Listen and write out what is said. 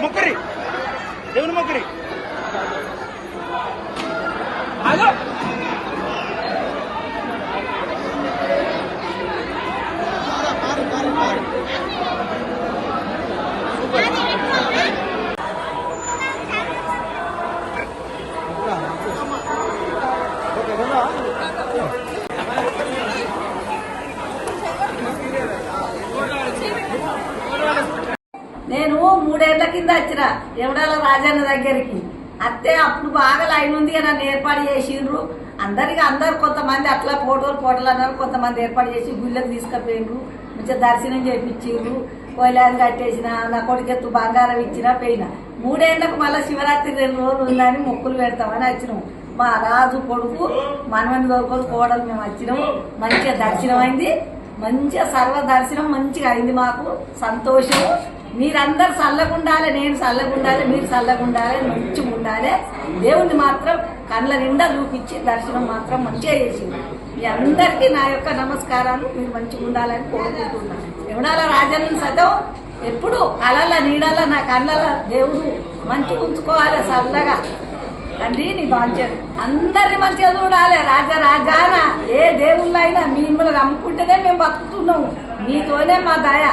మొక్కరి దేవుని మొక్కరి నేను 3 ఏళ్ల కింద వచ్చిన ఎవడాల రాజన్న దగ్గరికి అత్తే అప్పుడు బాగా లైన్ ఉంది నన్ను ఏర్పాటు చేసిండ్రు. అందరు కొంతమంది అట్లా ఫోటోలు అన్నారు, కొంతమంది ఏర్పాటు చేసి గుళ్ళకి తీసుకుపోయినరు, మంచిగా దర్శనం చేయించిండ్రు. కోయిలాన్ని కట్టేసిన, నా కొడుకెత్తు బంగారం ఇచ్చిన పోయిన. 3 ఏళ్లకు మళ్ళీ శివరాత్రి 2 రోజులు ఉందని మొక్కులు పెడతామని వచ్చినాము. మా రాజు కొడుకు మనవని దొరకలు కోడలు మేము వచ్చినాము. మంచిగా దర్శనం అయింది, మంచిగా సర్వ దర్శనం మంచిగా అయింది. మాకు సంతోషం. మీరందరు చల్లగుండాలి, నేను చల్లగుండాలి, మీరు చల్లగుండాలి, మంచిగా ఉండాలి. దేవుణ్ణి మాత్రం కళ్ళ నిండా చూపించి దర్శనం మాత్రం మంచిగా చేసింది. మీ అందరికీ నా యొక్క నమస్కారాలు. మీరు మంచిగా ఉండాలని కోరుకుంటున్నాను. ఎవడాల రాజన్న సతం ఎప్పుడు కళల నీడల నా కళ్ళల దేవుడు మంచిగా ఉంచుకోవాలి చల్లగా. తండ్రి నీ బాధ్యత అందరిని మంచిగా చూడాలి. రాజాన ఏ దేవుళ్ళైనా మిమ్మల్ని నమ్ముకుంటేనే మేము బతుకుతున్నాము. మీతోనే మా దయ.